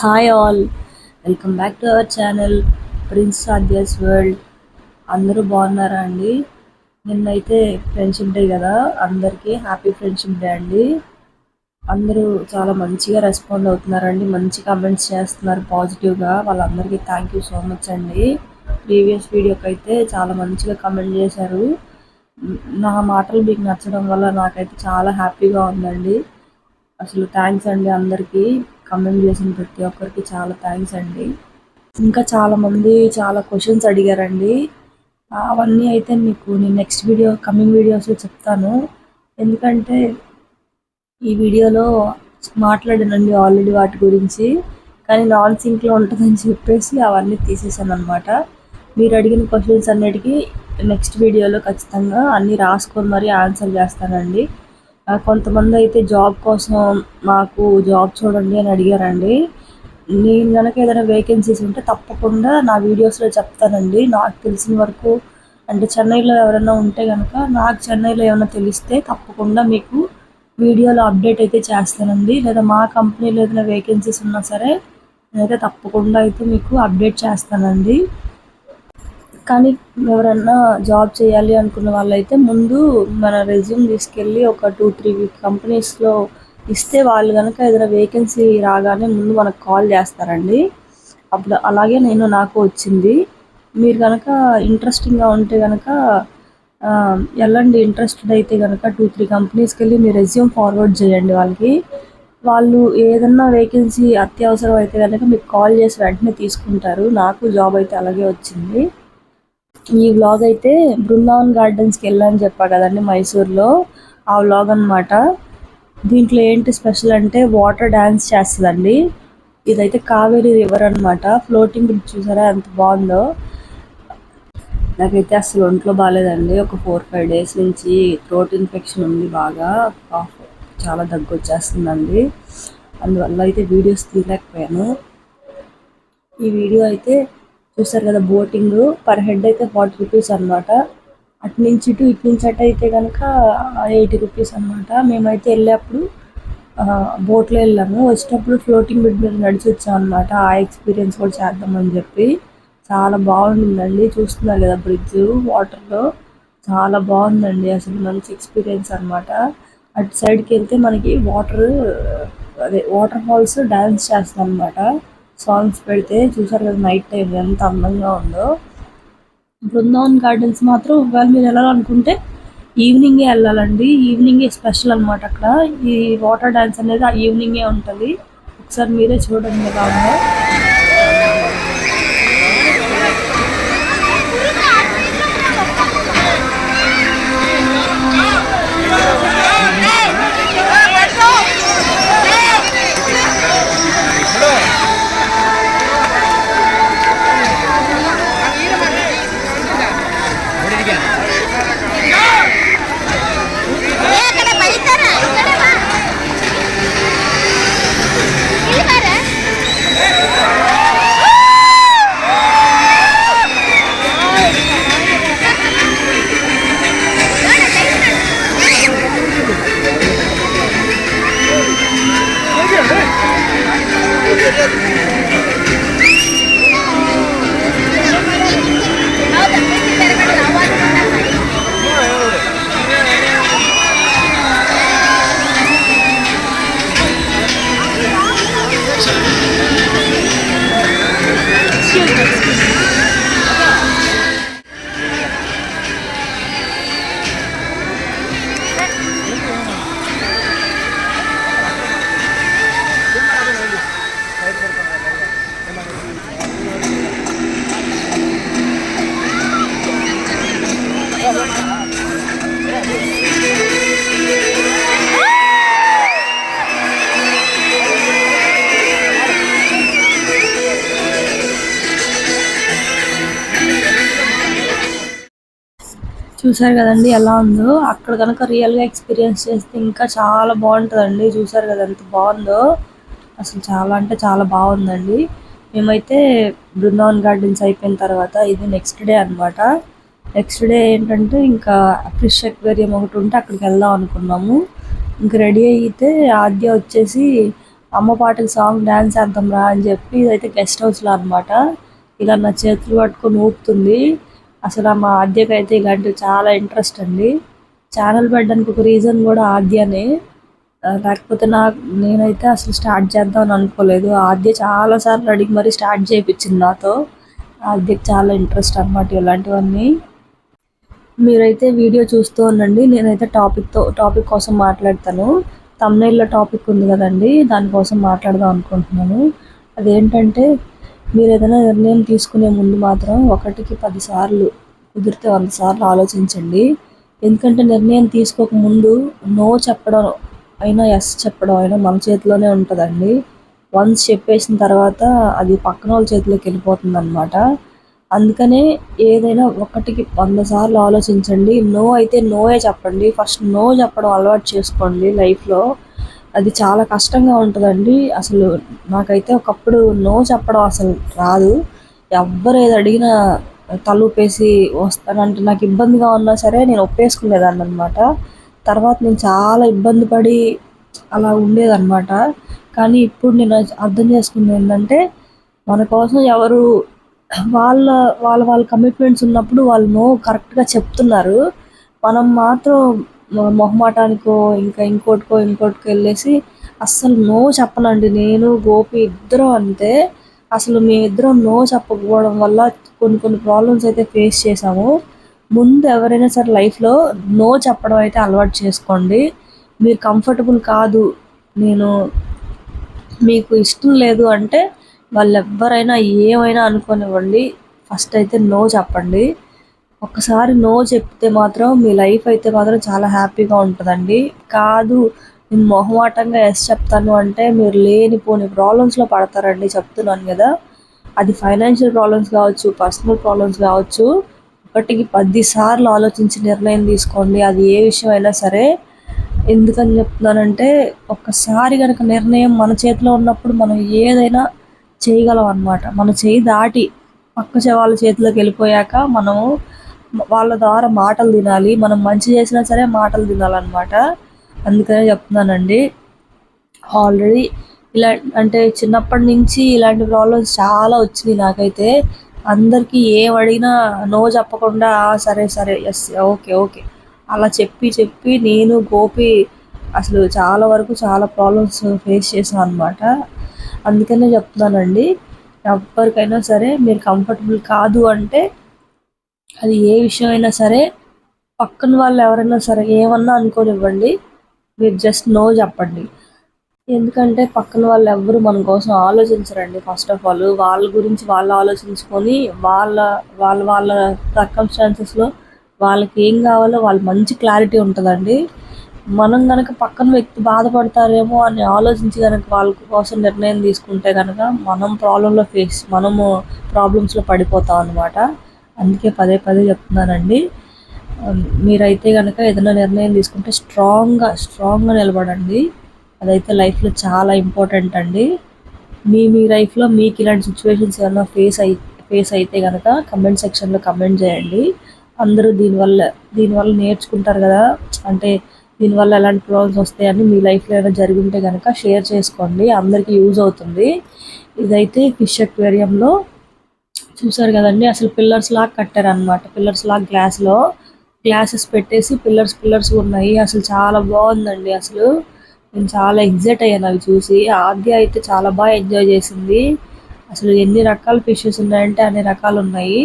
Hi all, welcome back to our channel Prince సాధ్యాస్ world. అందరూ బాగున్నారా అండి? నిన్నైతే ఫ్రెండ్షిప్ డే కదా, అందరికీ హ్యాపీ ఫ్రెండ్షిప్ డే అండి. అందరూ చాలా మంచిగా రెస్పాండ్ అవుతున్నారండి, మంచి కమెంట్స్ చేస్తున్నారు పాజిటివ్గా. వాళ్ళందరికీ థ్యాంక్ యూ సో మచ్ అండి. ప్రీవియస్ వీడియోకి అయితే చాలా మంచిగా కమెంట్ చేశారు. నా మాటలు మీకు నచ్చడం వల్ల నాకైతే చాలా హ్యాపీగా ఉందండి. అసలు థ్యాంక్స్ అండి అందరికీ. కమెంట్ చేసిన ప్రతి ఒక్కరికి చాలా థ్యాంక్స్ అండి. ఇంకా చాలామంది చాలా క్వశ్చన్స్ అడిగారండి. అవన్నీ అయితే మీకు నేను నెక్స్ట్ కమింగ్ వీడియోస్లో చెప్తాను. ఎందుకంటే ఈ వీడియోలో మాట్లాడానండి ఆల్రెడీ వాటి గురించి, కానీ నాన్ సింక్లో ఉంటుందని చెప్పేసి అవన్నీ తీసేసాను అనమాట. మీరు అడిగిన క్వశ్చన్స్ అన్నిటికీ నెక్స్ట్ వీడియోలో ఖచ్చితంగా అన్నీ రాసుకొని మరీ ఆన్సర్ చేస్తానండి. కొంతమంది అయితే జాబ్ కోసం మాకు జాబ్ చూడండి అని అడిగారండి. నేను కనుక ఏదైనా వేకెన్సీస్ ఉంటే తప్పకుండా నా వీడియోస్లో చెప్తానండి. నాకు తెలిసిన వరకు అంటే చెన్నైలో ఎవరైనా ఉంటే కనుక, నాకు చెన్నైలో ఏమైనా తెలిస్తే తప్పకుండా మీకు వీడియోలో అప్డేట్ అయితే చేస్తానండి. లేదా మా కంపెనీలో ఏదైనా వేకెన్సీస్ ఉన్నా సరే నేనైతే తప్పకుండా అయితే మీకు అప్డేట్ చేస్తానండి. కానీ ఎవరన్నా జాబ్ చేయాలి అనుకున్న వాళ్ళైతే ముందు మన రెజ్యూమ్ తీసుకెళ్ళి ఒక 2-3 కంపెనీస్లో ఇస్తే వాళ్ళు కనుక ఏదైనా వేకెన్సీ రాగానే ముందు మనకు కాల్ చేస్తారండి. అప్పుడు అలాగే నాకు వచ్చింది. మీరు కనుక ఇంట్రెస్టింగ్గా ఉంటే కనుక వెళ్ళండి. ఇంట్రెస్టెడ్ అయితే కనుక 2-3 కంపెనీస్కి వెళ్ళి మీ రెజ్యూమ్ ఫార్వర్డ్ చేయండి వాళ్ళకి. వాళ్ళు ఏదన్నా వేకెన్సీ అత్యవసరం అయితే కనుక మీకు కాల్ చేసి వెంటనే తీసుకుంటారు. నాకు జాబ్ అయితే అలాగే వచ్చింది. ఈ వ్లాగ్ అయితే బృందావన్ గార్డెన్స్కి వెళ్ళని చెప్పా కదండి మైసూర్లో, ఆ వ్లాగ్ అనమాట. దీంట్లో ఏంటి స్పెషల్ అంటే వాటర్ డ్యాన్స్ చేస్తుందండి. ఇదైతే కావేరీ రివర్ అనమాట. ఫ్లోటింగ్ బ్రిడ్జ్ చూసారా ఎంత బాగుందో. నాకైతే అసలు ఒంట్లో బాగాలేదండి. ఒక 4-5 డేస్ నుంచి థ్రోట్ ఇన్ఫెక్షన్ ఉంది బాగా. చాలా దగ్గు వచ్చేస్తుందండి. అందువల్ల అయితే వీడియోస్ తీయలేకపోయాను. ఈ వీడియో అయితే చూసారు కదా, బోటింగ్ పర్ హెడ్ అయితే 40 రూపీస్ అనమాట. అటు నుంచి ఇటు అటు అయితే కనుక 80 రూపీస్ అనమాట. మేమైతే వెళ్ళేప్పుడు బోట్లో వెళ్ళాము, వచ్చేటప్పుడు ఫ్లోటింగ్ బ్రిడ్జ్ మీద నడిచి వచ్చాం అనమాట. ఆ ఎక్స్పీరియన్స్ కూడా చేద్దామని చెప్పి. చాలా బాగుంటుందండి. చూస్తున్నారు కదా బ్రిడ్జ్ వాటర్లో, చాలా బాగుందండి. అసలు మంచి ఎక్స్పీరియన్స్ అనమాట. అటు సైడ్కి వెళ్తే మనకి వాటర్ ఫాల్స్ డ్యాన్స్ చేస్తాం అనమాట. సాంగ్స్ పెడితే చూసారు కదా నైట్ టైం ఎంత అందంగా ఉందో. బృందావన్ గార్డెన్స్ మాత్రం ఒకవేళ మీరు వెళ్ళాలనుకుంటే ఈవినింగే వెళ్ళాలండి. ఈవినింగే స్పెషల్ అనమాట. అక్కడ ఈ వాటర్ డ్యాన్స్ అనేది ఆ ఈవినింగే ఉంటుంది. ఒకసారి మీరే చూడండి ఎలా ఉందో. చూసారు కదండి ఎలా ఉందో. అక్కడ కనుక రియల్గా ఎక్స్పీరియన్స్ చేస్తే ఇంకా చాలా బాగుంటుందండి. చూసారు కదా ఎంత బాగుందో. అసలు చాలా అంటే చాలా బాగుందండి. మేమైతే బృందావన్ గార్డెన్స్ అయిపోయిన తర్వాత ఇది నెక్స్ట్ డే అనమాట. నెక్స్ట్ డే ఏంటంటే ఇంకా ఫిష్ అక్వేరియం ఒకటి ఉంటే అక్కడికి వెళ్దాం అనుకున్నాము. ఇంక రెడీ అయితే ఆద్య వచ్చేసి అమ్మ పాటకి సాంగ్ డాన్స్ చేద్దాం రా అని చెప్పి ఇదైతే గెస్ట్ హౌస్లో అనమాట. ఇలా నా చేతులు పట్టుకొని ఊపుతుంది. అసలు మా ఆద్యకైతే ఇలాంటివి చాలా ఇంట్రెస్ట్ అండి. ఛానల్ పెట్టడానికి ఒక రీజన్ కూడా ఆద్యనే. లేకపోతే నేనైతే అసలు స్టార్ట్ చేద్దాం అని అనుకోలేదు. ఆద్య చాలాసార్లు అడిగి మరీ స్టార్ట్ చేయించింది నాతో. ఆద్యకి చాలా ఇంట్రెస్ట్ అనమాట ఇలాంటివన్నీ. మీరైతే వీడియో చూస్తూ ఉండండి. నేనైతే టాపిక్ కోసం మాట్లాడతాను. తమ్నైల్లో టాపిక్ ఉంది కదండి, దానికోసం మాట్లాడదాం అనుకుంటున్నాను. అదేంటంటే, మీరు ఏదైనా నిర్ణయం తీసుకునే ముందు మాత్రం 1కి 10 సార్లు, కుదిరితే 100 సార్లు ఆలోచించండి. ఎందుకంటే నిర్ణయం తీసుకోక ముందు నో చెప్పడం అయినా ఎస్ చెప్పడం అయినా మన చేతిలోనే ఉంటుందండి. వన్స్ చెప్పేసిన తర్వాత అది పక్కన వాళ్ళ చేతిలోకి వెళ్ళిపోతుంది అనమాట. అందుకనే ఏదైనా 1కి 100 సార్లు ఆలోచించండి. నో అయితే నోయే చెప్పండి. ఫస్ట్ నో చెప్పడం అలవాటు చేసుకోండి లైఫ్లో. అది చాలా కష్టంగా ఉంటుందండి. అసలు నాకైతే ఒకప్పుడు నో చెప్పడం అసలు రాదు. ఎవ్వరు ఏది అడిగినా తలూపేసి వస్తానంటే నాకు ఇబ్బందిగా ఉన్నా సరే నేను ఒప్పేసుకునేదాన్ని అనమాట. తర్వాత నేను చాలా ఇబ్బంది పడి అలా ఉండేదన్నమాట. కానీ ఇప్పుడు నేను అర్థం చేసుకుంది ఏంటంటే, మన కోసం ఎవరు వాళ్ళ వాళ్ళ వాళ్ళ కమిట్మెంట్స్ ఉన్నప్పుడు వాళ్ళు నో కరెక్ట్గా చెప్తున్నారు. మనం మాత్రం మొహమాటానికో ఇంకోటికో వెళ్ళేసి అస్సలు నో చెప్పనండి. నేను గోపి ఇద్దరం అంతే. అసలు మేమిద్దరం నో చెప్పకపోవడం వల్ల కొన్ని ప్రాబ్లమ్స్ అయితే ఫేస్ చేసాము. ముందు ఎవరైనా సరే లైఫ్లో నో చెప్పడం అయితే అలవాటు చేసుకోండి. మీరు కంఫర్టబుల్ కాదు, నేను మీకు ఇష్టం లేదు అంటే వాళ్ళు ఎవ్వరైనా ఏమైనా అనుకోనివ్వండి, ఫస్ట్ అయితే నో చెప్పండి. ఒక్కసారి నో చెప్తే మాత్రం మీ లైఫ్ అయితే మాత్రం చాలా హ్యాపీగా ఉంటుందండి. కాదు నేను మొహమాటంగా ఎస్ చెప్తాను అంటే మీరు లేనిపోని ప్రాబ్లమ్స్లో పడతారండి, చెప్తున్నాను కదా. అది ఫైనాన్షియల్ ప్రాబ్లమ్స్ కావచ్చు, పర్సనల్ ప్రాబ్లమ్స్ కావచ్చు. 1కి 10 సార్లు ఆలోచించి నిర్ణయం తీసుకోండి, అది ఏ విషయం అయినా సరే. ఎందుకని చెప్తున్నానంటే, ఒక్కసారి కనుక నిర్ణయం మన చేతిలో ఉన్నప్పుడు మనం ఏదైనా చేయగలం అన్నమాట. మన చేయి దాటి వాళ్ళ చేతిలోకి వెళ్ళిపోయాక మనము వాళ్ళ ద్వారా మాటలు తినాలి. మనం మంచి చేసినా సరే మాటలు తినాలన్నమాట. అందుకనే చెప్తున్నానండి. ఆల్రెడీ ఇలా అంటే చిన్నప్పటి నుంచి ఇలాంటి ప్రాబ్లమ్స్ చాలా వచ్చినాయి నాకైతే. అందరికీ ఏం అడిగినా నో చెప్పకుండా సరే సరే ఎస్ ఓకే ఓకే అలా చెప్పి నేను గోపి అసలు చాలా వరకు చాలా ప్రాబ్లమ్స్ ఫేస్ చేసాం అనమాట. అందుకనే చెప్తున్నానండి, ఎవరికైనా సరే మీరు కంఫర్టబుల్ కాదు అంటే అది ఏ విషయం అయినా సరే పక్కన వాళ్ళు ఎవరైనా సరే ఏమన్నా అనుకోనివ్వండి, మీరు జస్ట్ నో చెప్పండి. ఎందుకంటే పక్కన వాళ్ళు ఎవ్వరు మన కోసం ఆలోచించరండి. ఫస్ట్ ఆఫ్ ఆల్ వాళ్ళ గురించి వాళ్ళు ఆలోచించుకొని వాళ్ళ వాళ్ళ వాళ్ళ సర్కమ్స్టాన్సెస్లో వాళ్ళకి ఏం కావాలో వాళ్ళు మంచి క్లారిటీ ఉంటుందండి. మనం కనుక పక్కన వ్యక్తి బాధపడతారేమో అని ఆలోచించి కనుక వాళ్ళ కోసం నిర్ణయం తీసుకుంటే కనుక మనము ప్రాబ్లమ్స్లో పడిపోతాం అనమాట. అందుకే పదే పదే చెప్తున్నానండి, మీరైతే కనుక ఏదైనా నిర్ణయం తీసుకుంటే స్ట్రాంగ్గా నిలబడండి. అదైతే లైఫ్లో చాలా ఇంపార్టెంట్ అండి. మీ లైఫ్లో మీకు ఇలాంటి సిచ్యువేషన్స్ ఏమైనా ఫేస్ అయితే కనుక కమెంట్ సెక్షన్లో కమెంట్ చేయండి. అందరూ దీనివల్ల నేర్చుకుంటారు కదా, అంటే దీనివల్ల ఎలాంటి ప్రాబ్లమ్స్ వస్తాయని మీ లైఫ్లో ఏమైనా జరిగి ఉంటే కనుక షేర్ చేసుకోండి, అందరికీ యూజ్ అవుతుంది. ఇదైతే ఫిష్ అక్వేరియంలో చూసారు కదండి, అసలు పిల్లర్స్ లాగా కట్టారనమాట. పిల్లర్స్ లాగా గ్లాసెస్ పెట్టేసి పిల్లర్స్ ఉన్నాయి. అసలు చాలా బాగుందండి. అసలు నేను చాలా ఎగ్జైట్ అయ్యాను అవి చూసి. ఆద్య అయితే చాలా బాగా ఎంజాయ్ చేసింది. అసలు ఎన్ని రకాల ఫిషెస్ ఉన్నాయంటే అన్ని రకాలు ఉన్నాయి.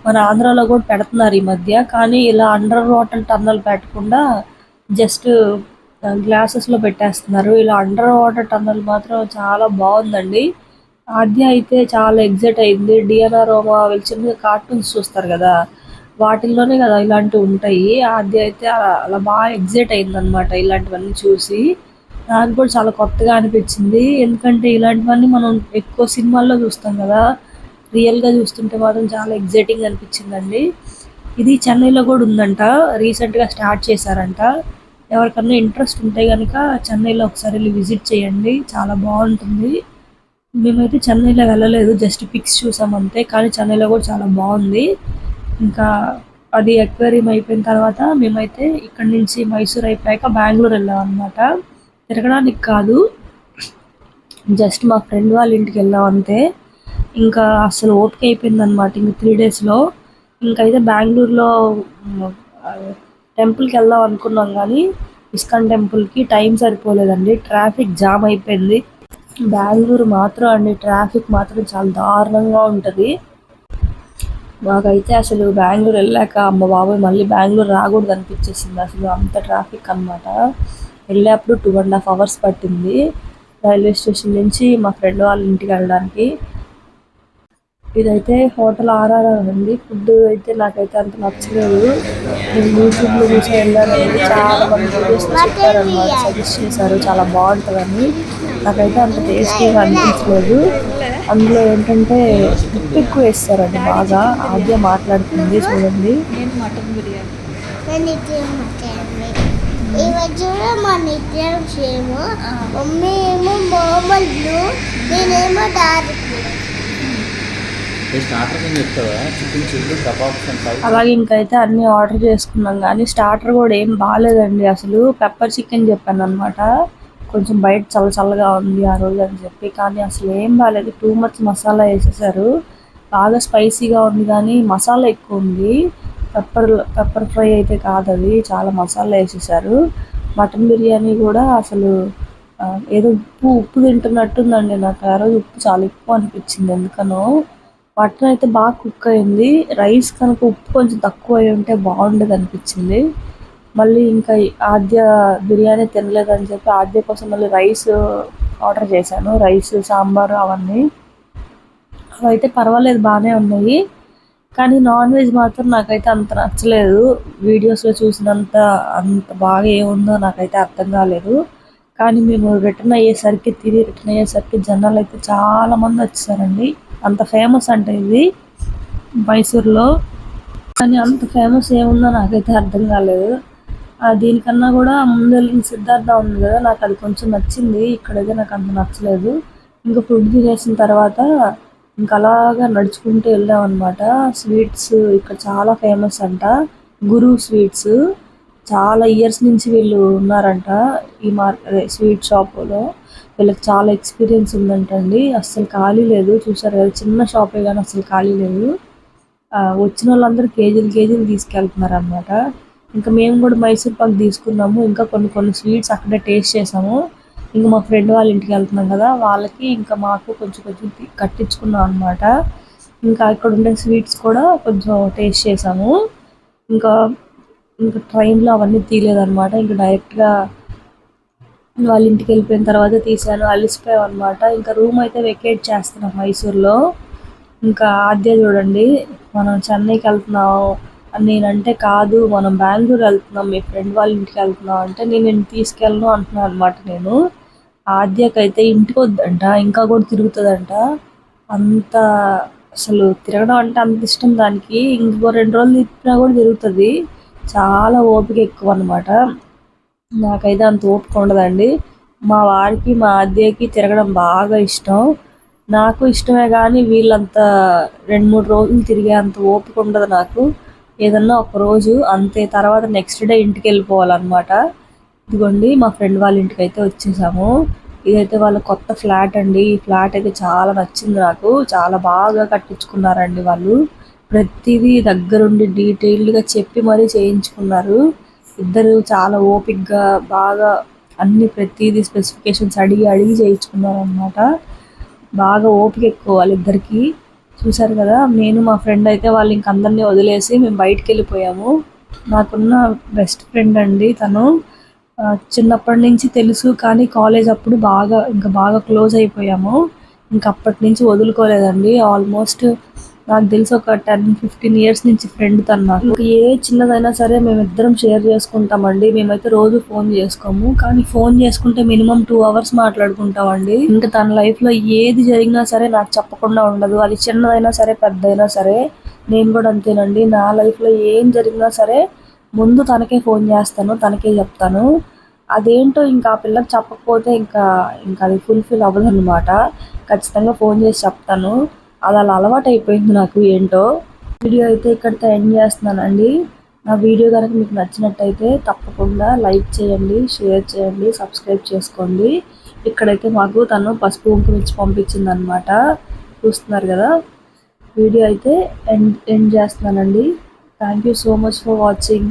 మన ఆంధ్రాలో కూడా పెడుతున్నారు ఈ మధ్య, కానీ ఇలా అండర్ వాటర్ టన్నల్ పెట్టకుండా జస్ట్ గ్లాసెస్లో పెట్టేస్తున్నారు. ఇలా అండర్ వాటర్ టన్నల్ మాత్రం చాలా బాగుందండి. ఆద్య అయితే చాలా ఎగ్జైట్ అయింది. డిఎన్ఆర్ఓమా వీళ్ళు చిన్న కార్టూన్స్ చూస్తారు కదా, వాటిల్లోనే కదా ఇలాంటివి ఉంటాయి. ఆద్య అయితే అలా బాగా ఎగ్జైట్ అయిందనమాట ఇలాంటివన్నీ చూసి. నాకు కూడా చాలా కొత్తగా అనిపించింది. ఎందుకంటే ఇలాంటివన్నీ మనం ఎక్కువ సినిమాల్లో చూస్తాం కదా, రియల్గా చూస్తుంటే మాత్రం చాలా ఎగ్జైటింగ్ అనిపించిందండి. ఇది చెన్నైలో కూడా ఉందంట, రీసెంట్గా స్టార్ట్ చేశారంట. ఎవరికన్నా ఇంట్రెస్ట్ ఉంటే కనుక చెన్నైలో ఒకసారి వెళ్ళి విజిట్ చేయండి, చాలా బాగుంటుంది. మేమైతే చెన్నైలో వెళ్ళలేదు, జస్ట్ పిక్స్ చూసామంతే. కానీ చెన్నైలో కూడా చాలా బాగుంది. ఇంకా అది అక్వేరియం అయిపోయిన తర్వాత మేమైతే ఇక్కడ నుంచి మైసూర్ అయిపోయాక బెంగళూరు వెళ్ళాం అనమాట. తిరగడానికి కాదు, జస్ట్ మా ఫ్రెండ్ వాళ్ళ ఇంటికి వెళ్ళాం అంతే. ఇంకా అసలు ఓపిక అయిపోయిందనమాట ఇంక 3 డేస్లో. ఇంకైతే బెంగళూరులో టెంపుల్కి వెళ్దాం అనుకున్నాం కానీ ఇస్కాన్ టెంపుల్కి టైం సరిపోలేదండి, ట్రాఫిక్ జామ్ అయిపోయింది. బెంగళూరు మాత్రం అండి ట్రాఫిక్ మాత్రం చాలా దారుణంగా ఉంటుంది. మాకైతే అసలు బెంగళూరు వెళ్ళాక అమ్మ బాబోయ్ మళ్ళీ బెంగళూరు రాకూడదు అనిపించేసింది, అసలు అంత ట్రాఫిక్ అనమాట. వెళ్ళేప్పుడు 2.5 hours పట్టింది రైల్వే స్టేషన్ నుంచి మా ఫ్రెండ్ వాళ్ళ ఇంటికి వెళ్ళడానికి. ఇదైతే హోటల్ ఆర్ఆర్ఆర్ అండి. ఫుడ్ అయితే నాకైతే అంత నచ్చలేదు. నేను యూట్యూబ్లో చూసి వెళ్ళానండి, చాలా మంది వీడియోస్లో చెప్పారనమాట, సజెస్ట్ చేశారు చాలా బాగుంటుందని. నాకైతే అంత టేస్టీగా అనిపించలేదు. అందులో ఏంటంటే ఉప్పు ఎక్కువ వేస్తారండి బాగా. ఆద్య మాట్లాడుతుంది చూడండి. మన ఇద్దరం సేమ్. మమ్మీ ఏమో నార్మల్ బ్లూ, నేనేమో డార్క్ బ్లూ. అలాగే ఇంకైతే అన్ని ఆర్డర్ చేసుకున్నాం కానీ స్టార్టర్ కూడా ఏం బాగాలేదండి అసలు. పెప్పర్ చికెన్ చెప్పాను అనమాట, కొంచెం బయట చల్ల చల్లగా ఉంది ఆ రోజు అని చెప్పి, కానీ అసలు ఏం బాగాలేదు. టూ మచ్ మసాలా వేసేసారు. బాగా స్పైసీగా ఉంది కానీ మసాలా ఎక్కువ ఉంది. పెప్పర్ ఫ్రై అయితే కాదు, అది చాలా మసాలా వేసేసారు. మటన్ బిర్యానీ కూడా అసలు ఏదో ఉప్పు తింటున్నట్టుందండి. నాకు ఆ రోజు ఉప్పు చాలా ఎక్కువ అనిపించింది ఎందుకనో. మటన్ అయితే బాగా కుక్ అయింది. రైస్ కనుక ఉప్పు కొంచెం తక్కువ అయి ఉంటే బాగుండేది అనిపించింది. మళ్ళీ ఇంకా ఆద్య బిర్యానీ తినలేదని చెప్పి ఆద్య కోసం మళ్ళీ రైస్ ఆర్డర్ చేశాను. రైస్, సాంబారు అవన్నీ అవైతే పర్వాలేదు బాగానే ఉన్నాయి. కానీ నాన్ వెజ్ మాత్రం నాకైతే అంత నచ్చలేదు. వీడియోస్లో చూసినంత అంత బాగా ఏముందో నాకైతే అర్థం కాలేదు. కానీ మేము రిటర్న్ అయ్యేసరికి జనాలు అయితే చాలా మంది వచ్చేసారండి. అంత ఫేమస్ అంటే ఇది మైసూర్లో, కానీ అంత ఫేమస్ ఏముందో నాకైతే అర్థం కాలేదు. దీనికన్నా కూడా ముందు వెళ్ళిన సిద్ధార్థ ఉంది కదా, నాకు అది కొంచెం నచ్చింది. ఇక్కడైతే నాకు అంత నచ్చలేదు. ఇంకా ఫుడ్ తినేసిన తర్వాత ఇంకా అలాగా నడుచుకుంటూ వెళ్ళాం అనమాట. స్వీట్స్ ఇక్కడ చాలా ఫేమస్ అంట, గురు స్వీట్స్. చాలా ఇయర్స్ నుంచి వీళ్ళు ఉన్నారంట ఈ స్వీట్ షాపులో. వీళ్ళకి చాలా ఎక్స్పీరియన్స్ ఉందంటండి. అస్సలు ఖాళీ లేదు, చూసారు కదా చిన్న షాపే కానీ అసలు ఖాళీ లేదు. వచ్చిన వాళ్ళందరూ కేజీలు తీసుకెళ్తున్నారు అనమాట. ఇంకా మేము కూడా మైసూర్ పాక్ తీసుకున్నాము. ఇంకా కొన్ని స్వీట్స్ అక్కడే టేస్ట్ చేసాము. ఇంకా మా ఫ్రెండ్ వాళ్ళ ఇంటికి వెళ్తున్నాం కదా, వాళ్ళకి ఇంకా మాకు కొంచెం కట్టించుకున్నాం అనమాట. ఇంకా ఇక్కడ ఉండే స్వీట్స్ కూడా కొంచెం టేస్ట్ చేసాము. ఇంకా ట్రైన్లో అవన్నీ తీయలేదన్నమాట. ఇంకా డైరెక్ట్గా వాళ్ళ ఇంటికి వెళ్ళిపోయిన తర్వాత తీసాను. అలిసిపోయాం అనమాట. ఇంకా రూమ్ అయితే వెకేట్ చేస్తున్నాం మైసూర్లో. ఇంకా ఆద్య చూడండి, మనం చెన్నైకి వెళ్తున్నాం అని నేనంటే, కాదు మనం బెంగళూరు వెళ్తున్నాం, మీ ఫ్రెండ్ వాళ్ళ ఇంటికి వెళ్తున్నాం అంటే, నేను తీసుకెళ్ళను అంటున్నాను అనమాట. నేను ఆద్యకైతే ఇంటికి వద్దంట, ఇంకా కూడా తిరుగుతుందంట. అంత అసలు తిరగడం అంటే అంత ఇష్టం దానికి. ఇంకో 2 రోజులు తిప్పినా కూడా తిరుగుతుంది. చాలా ఓపిక ఎక్కువ అనమాట. నాకైతే అంత ఓపిక ఉండదండి. మా వారికి మా ఆద్యకి తిరగడం బాగా ఇష్టం. నాకు ఇష్టమే కానీ వీళ్ళంత 2-3 రోజులు తిరిగే అంత ఓపిక ఉండదు నాకు. ఏదన్నా ఒక రోజు అంతే, తర్వాత నెక్స్ట్ డే ఇంటికి వెళ్ళిపోవాలన్నమాట. ఇదిగోండి మా ఫ్రెండ్ వాళ్ళ ఇంటికి అయితే వచ్చేసాము. ఇదైతే వాళ్ళ కొత్త ఫ్లాట్ అండి. ఈ ఫ్లాట్ అయితే చాలా నచ్చింది నాకు. చాలా బాగా కట్టించుకున్నారండి వాళ్ళు. ప్రతిదీ దగ్గరుండి డీటెయిల్డ్గా చెప్పి మరీ చేయించుకున్నారు. ఇద్దరు చాలా ఓపిక్గా బాగా అన్ని ప్రతిదీ స్పెసిఫికేషన్స్ అడిగి చేయించుకున్నారు అనమాట. బాగా ఓపిక ఎక్కువ వాళ్ళిద్దరికి. చూసారు కదా, నేను మా ఫ్రెండ్ అయితే వాళ్ళు ఇంక అందరినీ వదిలేసి మేము బయటికి వెళ్ళిపోయాము. నాకున్న బెస్ట్ ఫ్రెండ్ అండి తను. చిన్నప్పటి నుంచి తెలుసు, కానీ కాలేజ్ అప్పుడు బాగా క్లోజ్ అయిపోయాము. ఇంక అప్పటి నుంచి వదులుకోలేదండి. ఆల్మోస్ట్ నాకు తెలిసి ఒక 10-15 ఇయర్స్ నుంచి ఫ్రెండ్ తను నాకు. ఇంకా ఏ చిన్నదైనా సరే మేమిద్దరం షేర్ చేసుకుంటామండి. మేమైతే రోజు ఫోన్ చేసుకోము, కానీ ఫోన్ చేసుకుంటే మినిమం 2 hours మాట్లాడుకుంటామండి. ఇంకా తన లైఫ్లో ఏది జరిగినా సరే నాకు చెప్పకుండా ఉండదు. అది చిన్నదైనా సరే పెద్దదైనా సరే. నేను కూడా అంతేనండి. నా లైఫ్లో ఏం జరిగినా సరే ముందు తనకే ఫోన్ చేస్తాను, తనకే చెప్తాను. అదేంటో ఇంకా ఆ పిల్లకి చెప్పకపోతే ఇంకా అది ఫుల్ఫిల్ అవ్వదు అనమాట. ఖచ్చితంగా ఫోన్ చేసి చెప్తాను. అది అలా అలవాటు అయిపోయింది నాకు ఏంటో. వీడియో అయితే ఇక్కడితో ఎండ్ చేస్తున్నానండి. నా వీడియో కనుక మీకు నచ్చినట్టయితే తప్పకుండా లైక్ చేయండి, షేర్ చేయండి, సబ్స్క్రైబ్ చేసుకోండి. ఇక్కడైతే మాకు తను పసుపు కుంకుమ ఇచ్చి పంపించింది అనమాట. చూస్తున్నారు కదా. వీడియో అయితే ఎండ్ చేస్తున్నానండి. Thank you so much for watching.